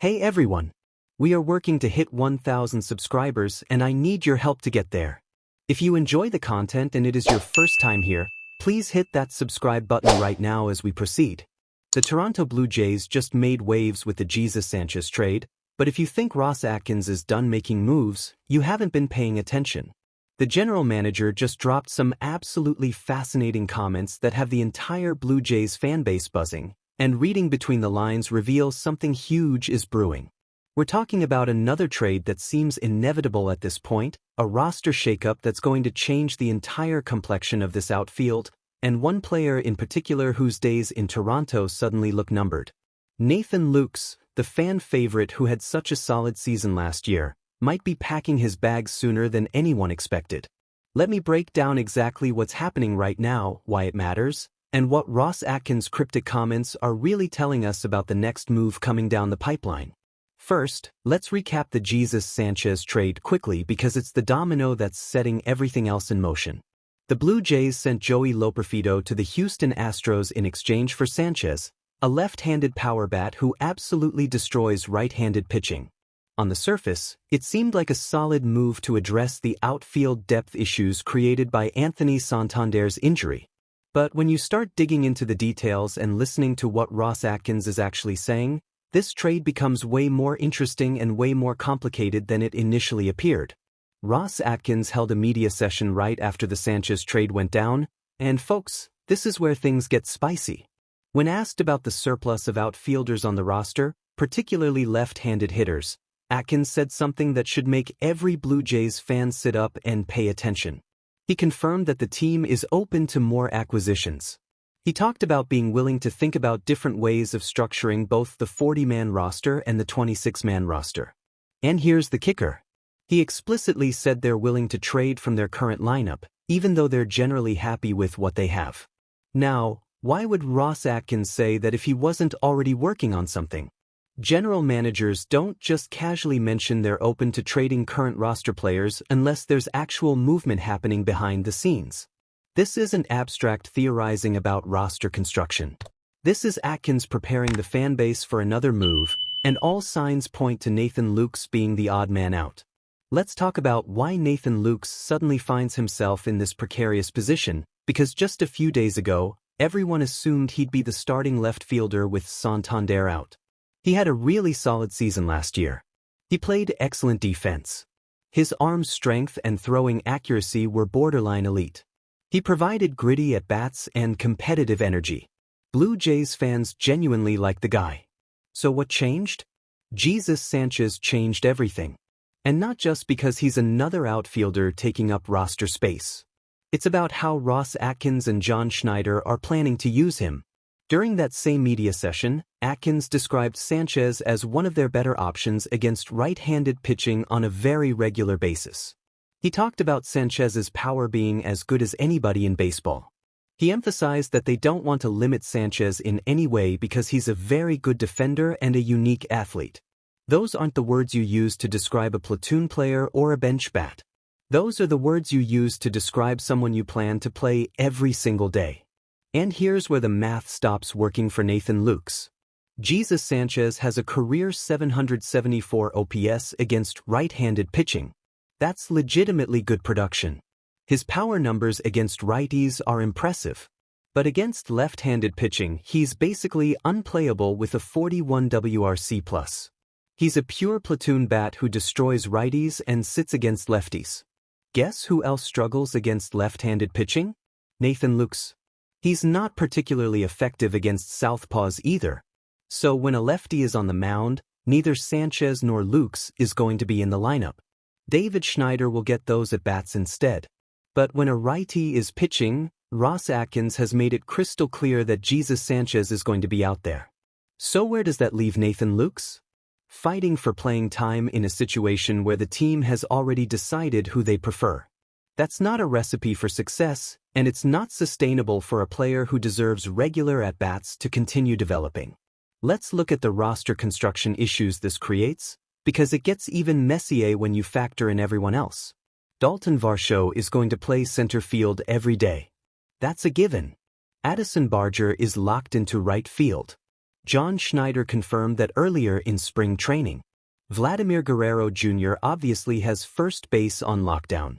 Hey everyone! We are working to hit 1,000 subscribers and I need your help to get there. If you enjoy the content and it is your first time here, please hit that subscribe button right now as we proceed. The Toronto Blue Jays just made waves with the Jesus Sanchez trade, but if you think Ross Atkins is done making moves, you haven't been paying attention. The general manager just dropped some absolutely fascinating comments that have the entire Blue Jays fanbase buzzing, and reading between the lines reveals something huge is brewing. We're talking about another trade that seems inevitable at this point, a roster shakeup that's going to change the entire complexion of this outfield, and one player in particular whose days in Toronto suddenly look numbered. Nathan Lukes, the fan favorite who had such a solid season last year, might be packing his bags sooner than anyone expected. Let me break down exactly what's happening right now, why it matters, and what Ross Atkins' cryptic comments are really telling us about the next move coming down the pipeline. First, let's recap the Jesus Sanchez trade quickly because it's the domino that's setting everything else in motion. The Blue Jays sent Joey Loperfido to the Houston Astros in exchange for Sanchez, a left-handed power bat who absolutely destroys right-handed pitching. On the surface, it seemed like a solid move to address the outfield depth issues created by Anthony Santander's injury. But when you start digging into the details and listening to what Ross Atkins is actually saying, this trade becomes way more interesting and way more complicated than it initially appeared. Ross Atkins held a media session right after the Sanchez trade went down, and folks, this is where things get spicy. When asked about the surplus of outfielders on the roster, particularly left-handed hitters, Atkins said something that should make every Blue Jays fan sit up and pay attention. He confirmed that the team is open to more acquisitions. He talked about being willing to think about different ways of structuring both the 40-man roster and the 26-man roster. And here's the kicker. He explicitly said they're willing to trade from their current lineup, even though they're generally happy with what they have. Now, why would Ross Atkins say that if he wasn't already working on something? General managers don't just casually mention they're open to trading current roster players unless there's actual movement happening behind the scenes. This isn't abstract theorizing about roster construction. This is Atkins preparing the fanbase for another move, and all signs point to Nathan Lukes being the odd man out. Let's talk about why Nathan Lukes suddenly finds himself in this precarious position, because just a few days ago, everyone assumed he'd be the starting left fielder with Santander out. He had a really solid season last year. He played excellent defense. His arm strength and throwing accuracy were borderline elite. He provided gritty at-bats and competitive energy. Blue Jays fans genuinely liked the guy. So what changed? Jesus Sanchez changed everything. And not just because he's another outfielder taking up roster space. It's about how Ross Atkins and John Schneider are planning to use him. During that same media session, Atkins described Sanchez as one of their better options against right-handed pitching on a very regular basis. He talked about Sanchez's power being as good as anybody in baseball. He emphasized that they don't want to limit Sanchez in any way because he's a very good defender and a unique athlete. Those aren't the words you use to describe a platoon player or a bench bat. Those are the words you use to describe someone you plan to play every single day. And here's where the math stops working for Nathan Lukes. Jesus Sanchez has a career 774 OPS against right-handed pitching. That's legitimately good production. His power numbers against righties are impressive. But against left-handed pitching, he's basically unplayable with a 41 WRC+. He's a pure platoon bat who destroys righties and sits against lefties. Guess who else struggles against left-handed pitching? Nathan Lukes. He's not particularly effective against southpaws either. So when a lefty is on the mound, neither Sanchez nor Lukes is going to be in the lineup. David Schneider will get those at-bats instead. But when a righty is pitching, Ross Atkins has made it crystal clear that Jesus Sanchez is going to be out there. So where does that leave Nathan Lukes? Fighting for playing time in a situation where the team has already decided who they prefer. That's not a recipe for success, and it's not sustainable for a player who deserves regular at-bats to continue developing. Let's look at the roster construction issues this creates, because it gets even messier when you factor in everyone else. Dalton Varsho is going to play center field every day. That's a given. Addison Barger is locked into right field. John Schneider confirmed that earlier in spring training. Vladimir Guerrero Jr. obviously has first base on lockdown.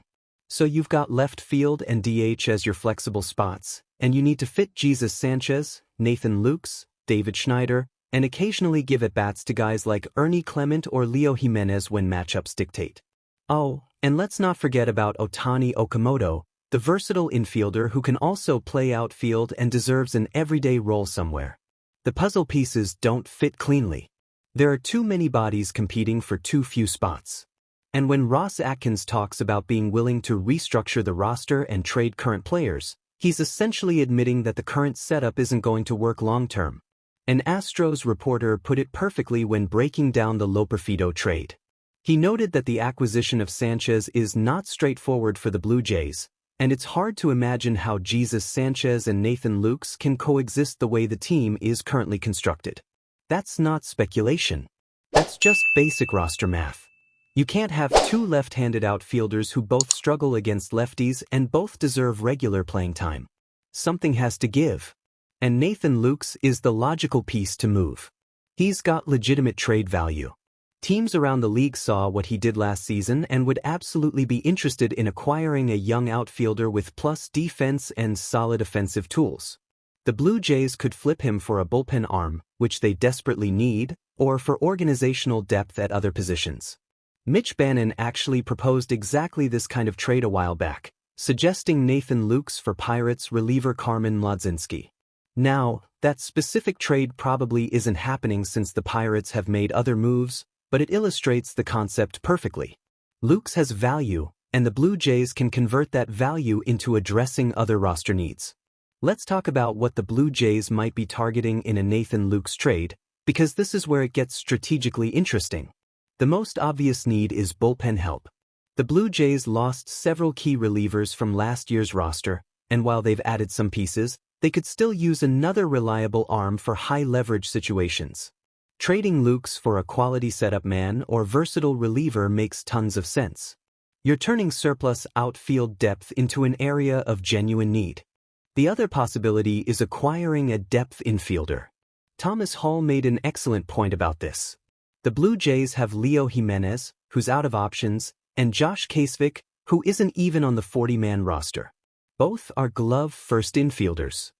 So you've got left field and DH as your flexible spots, and you need to fit Jesus Sanchez, Nathan Lukes, David Schneider, and occasionally give at-bats to guys like Ernie Clement or Leo Jimenez when matchups dictate. Oh, and let's not forget about Otani Okamoto, the versatile infielder who can also play outfield and deserves an everyday role somewhere. The puzzle pieces don't fit cleanly. There are too many bodies competing for too few spots. And when Ross Atkins talks about being willing to restructure the roster and trade current players, he's essentially admitting that the current setup isn't going to work long-term. An Astros reporter put it perfectly when breaking down the Loperfido trade. He noted that the acquisition of Sanchez is not straightforward for the Blue Jays, and it's hard to imagine how Jesus Sanchez and Nathan Lukes can coexist the way the team is currently constructed. That's not speculation. That's just basic roster math. You can't have two left-handed outfielders who both struggle against lefties and both deserve regular playing time. Something has to give. And Nathan Lukes is the logical piece to move. He's got legitimate trade value. Teams around the league saw what he did last season and would absolutely be interested in acquiring a young outfielder with plus defense and solid offensive tools. The Blue Jays could flip him for a bullpen arm, which they desperately need, or for organizational depth at other positions. Mitch Bannon actually proposed exactly this kind of trade a while back, suggesting Nathan Lukes for Pirates reliever Carmen Mlodzinski. Now, that specific trade probably isn't happening since the Pirates have made other moves, but it illustrates the concept perfectly. Lukes has value, and the Blue Jays can convert that value into addressing other roster needs. Let's talk about what the Blue Jays might be targeting in a Nathan Lukes trade, because this is where it gets strategically interesting. The most obvious need is bullpen help. The Blue Jays lost several key relievers from last year's roster, and while they've added some pieces, they could still use another reliable arm for high-leverage situations. Trading Lukes for a quality setup man or versatile reliever makes tons of sense. You're turning surplus outfield depth into an area of genuine need. The other possibility is acquiring a depth infielder. Thomas Hall made an excellent point about this. The Blue Jays have Leo Jimenez, who's out of options, and Josh Kasvik, who isn't even on the 40-man roster. Both are glove-first infielders.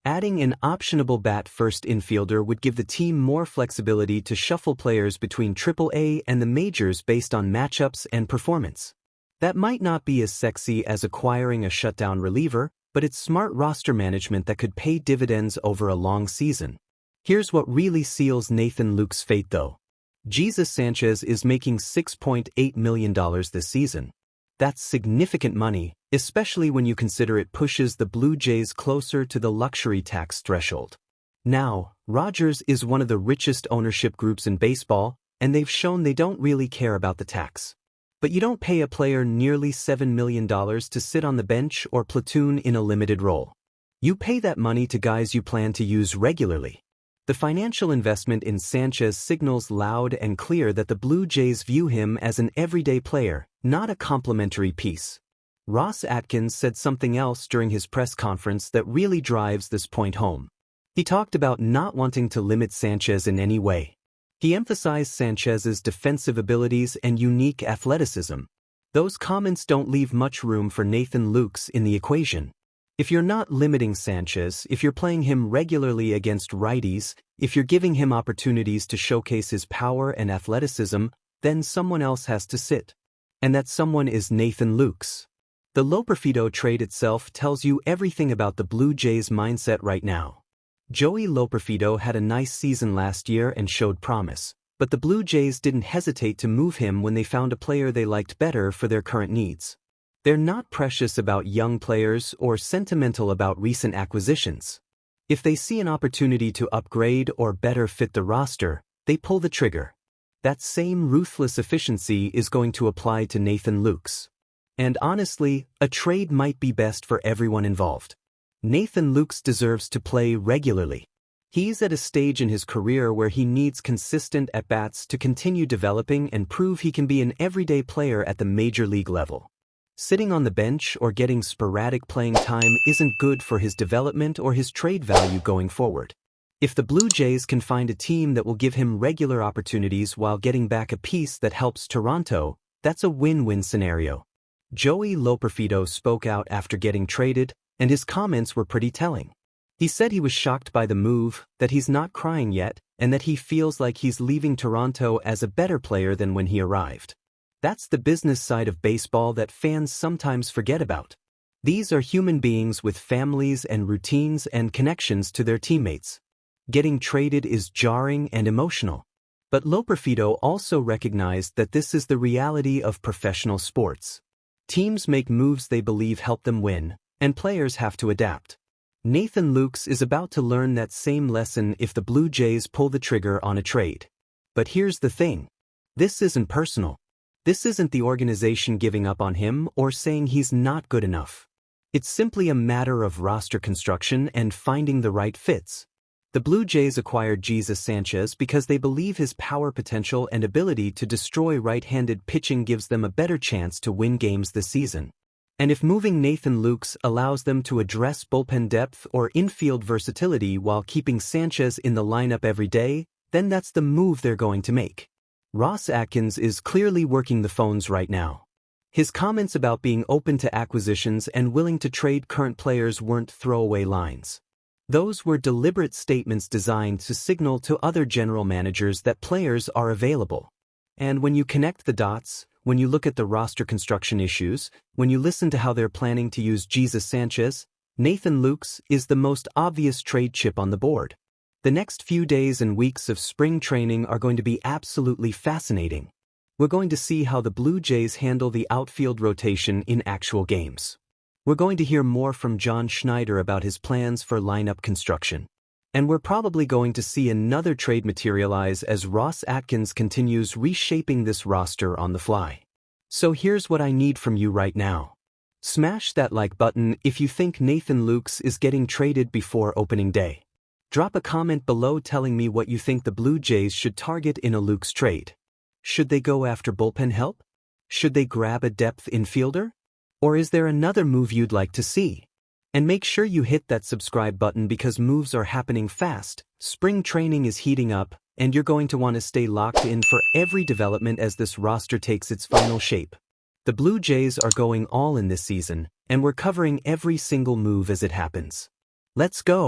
Adding an optionable bat-first infielder would give the team more flexibility to shuffle players between AAA and the majors based on matchups and performance. That might not be as sexy as acquiring a shutdown reliever, but it's smart roster management that could pay dividends over a long season. Here's what really seals Nathan Lukes' fate though. Jesus Sanchez is making $6.8 million this season. That's significant money, especially when you consider it pushes the Blue Jays closer to the luxury tax threshold. Now, Rogers is one of the richest ownership groups in baseball, and they've shown they don't really care about the tax. But you don't pay a player nearly $7 million to sit on the bench or platoon in a limited role. You pay that money to guys you plan to use regularly. The financial investment in Sanchez signals loud and clear that the Blue Jays view him as an everyday player, not a complementary piece. Ross Atkins said something else during his press conference that really drives this point home. He talked about not wanting to limit Sanchez in any way. He emphasized Sanchez's defensive abilities and unique athleticism. Those comments don't leave much room for Nathan Lukes in the equation. If you're not limiting Sanchez, if you're playing him regularly against righties, if you're giving him opportunities to showcase his power and athleticism, then someone else has to sit. And that someone is Nathan Lukes. The Loperfido trade itself tells you everything about the Blue Jays' mindset right now. Joey Loperfido had a nice season last year and showed promise, but the Blue Jays didn't hesitate to move him when they found a player they liked better for their current needs. They're not precious about young players or sentimental about recent acquisitions. If they see an opportunity to upgrade or better fit the roster, they pull the trigger. That same ruthless efficiency is going to apply to Nathan Lukes. And honestly, a trade might be best for everyone involved. Nathan Lukes deserves to play regularly. He's at a stage in his career where he needs consistent at-bats to continue developing and prove he can be an everyday player at the major league level. Sitting on the bench or getting sporadic playing time isn't good for his development or his trade value going forward. If the Blue Jays can find a team that will give him regular opportunities while getting back a piece that helps Toronto, that's a win-win scenario. Joey Loperfido spoke out after getting traded, and his comments were pretty telling. He said he was shocked by the move, that he's not crying yet, and that he feels like he's leaving Toronto as a better player than when he arrived. That's the business side of baseball that fans sometimes forget about. These are human beings with families and routines and connections to their teammates. Getting traded is jarring and emotional. But Loperfido also recognized that this is the reality of professional sports. Teams make moves they believe help them win, and players have to adapt. Nathan Lukes is about to learn that same lesson if the Blue Jays pull the trigger on a trade. But here's the thing. This isn't personal. This isn't the organization giving up on him or saying he's not good enough. It's simply a matter of roster construction and finding the right fits. The Blue Jays acquired Jesus Sanchez because they believe his power potential and ability to destroy right-handed pitching gives them a better chance to win games this season. And if moving Nathan Lukes allows them to address bullpen depth or infield versatility while keeping Sanchez in the lineup every day, then that's the move they're going to make. Ross Atkins is clearly working the phones right now. His comments about being open to acquisitions and willing to trade current players weren't throwaway lines. Those were deliberate statements designed to signal to other general managers that players are available. And when you connect the dots, when you look at the roster construction issues, when you listen to how they're planning to use Jesus Sanchez, Nathan Lukes is the most obvious trade chip on the board. The next few days and weeks of spring training are going to be absolutely fascinating. We're going to see how the Blue Jays handle the outfield rotation in actual games. We're going to hear more from John Schneider about his plans for lineup construction. And we're probably going to see another trade materialize as Ross Atkins continues reshaping this roster on the fly. So here's what I need from you right now. Smash that like button if you think Nathan Lukes is getting traded before opening day. Drop a comment below telling me what you think the Blue Jays should target in a Lukes trade. Should they go after bullpen help? Should they grab a depth infielder? Or is there another move you'd like to see? And make sure you hit that subscribe button because moves are happening fast, spring training is heating up, and you're going to want to stay locked in for every development as this roster takes its final shape. The Blue Jays are going all in this season, and we're covering every single move as it happens. Let's go!